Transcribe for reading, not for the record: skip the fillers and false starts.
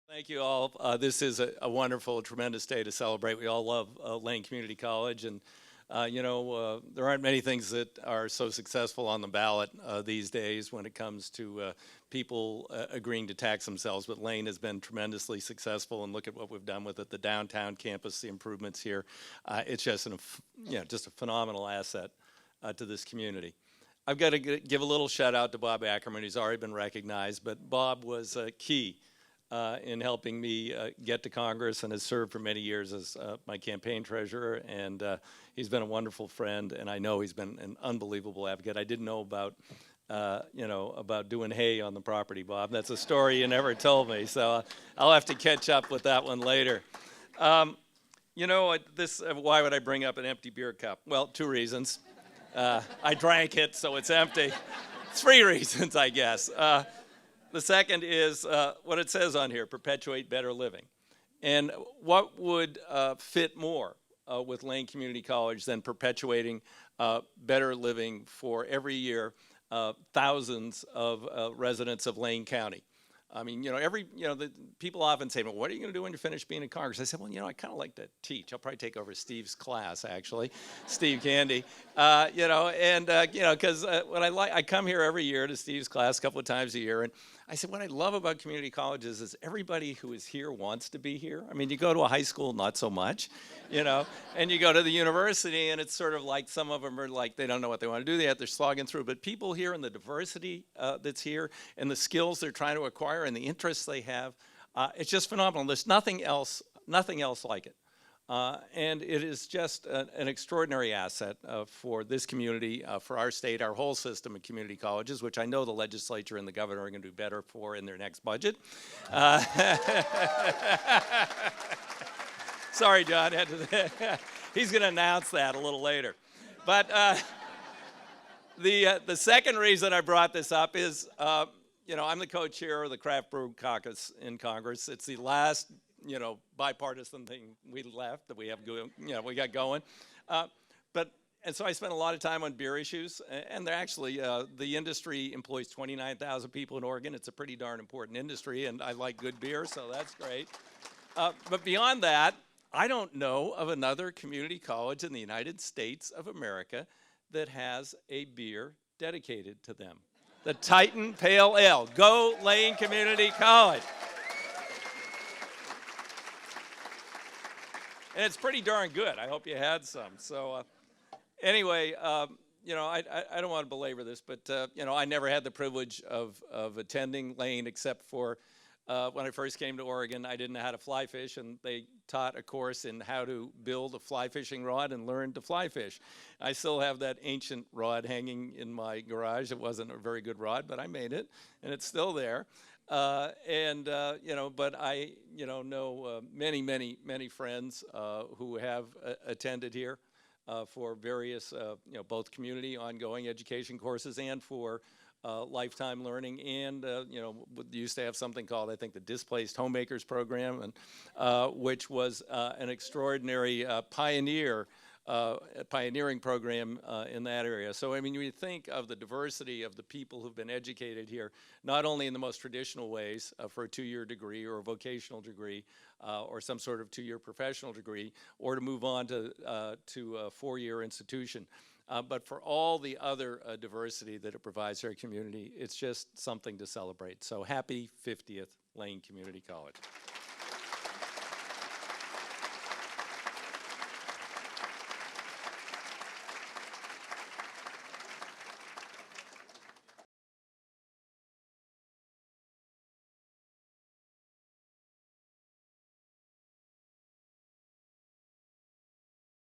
Thank you all. This is a wonderful, tremendous day to celebrate. We all love Lane Community College, and there aren't many things that are so successful on the ballot these days when it comes to people agreeing to tax themselves, but Lane has been tremendously successful, and look at what we've done with it, the downtown campus, the improvements here. It's just, just a phenomenal asset to this community. I've got to give a little shout out to Bob Ackerman, who's already been recognized, but Bob was key in helping me get to Congress and has served for many years as my campaign treasurer, and he's been a wonderful friend, and I know he's been an unbelievable advocate. I didn't know about about doing hay on the property, Bob. That's a story you never told me, so I'll have to catch up with that one later. Why would I bring up an empty beer cup? Well, two reasons. I drank it, so it's empty. Three reasons, I guess. The second is what it says on here, perpetuate better living. And what would fit more with Lane Community College than perpetuating better living for every year thousands of residents of Lane County? I mean, the people often say, well, what are you going to do when you finish being in Congress? I said, well, I kind of like to teach. I'll probably take over Steve's class, actually, Steve Candy. Because when I come here every year to Steve's class a couple of times a year, and I said, what I love about community colleges is everybody who is here wants to be here. I mean, you go to a high school, not so much, and you go to the university, and it's sort of like some of them are like, they don't know what they want to do. They're slogging through. But people here and the diversity that's here and the skills they're trying to acquire and the interests they have, it's just phenomenal. There's nothing else like it. And it is just an extraordinary asset for this community, for our state, our whole system of community colleges, which I know the legislature and the governor are going to do better for in their next budget. Sorry, John. He's going to announce that a little later. But the second reason I brought this up is, I'm the co-chair of the Craft Brew Caucus in Congress. It's the last bipartisan thing we got going. And so I spent a lot of time on beer issues, and they're actually, the industry employs 29,000 people in Oregon. It's a pretty darn important industry, and I like good beer, so that's great. But beyond that, I don't know of another community college in the United States of America that has a beer dedicated to them. The Titan Pale Ale. Go Lane Community College. And it's pretty darn good. I hope you had some. So anyway, I don't want to belabor this, but, I never had the privilege of attending Lane except for when I first came to Oregon. I didn't know how to fly fish, and they taught a course in how to build a fly fishing rod and learn to fly fish. I still have that ancient rod hanging in my garage. It wasn't a very good rod, but I made it, and it's still there. But I, know many, many, many friends who have attended here for various, both community ongoing education courses and for lifetime learning, and we used to have something called, I think, the Displaced Homemakers Program, and which was an extraordinary pioneering program in that area. So, I mean, when you think of the diversity of the people who've been educated here, not only in the most traditional ways for a two-year degree or a vocational degree or some sort of two-year professional degree, or to move on to a four-year institution, but for all the other diversity that it provides to our community, it's just something to celebrate. So happy 50th Lane Community College.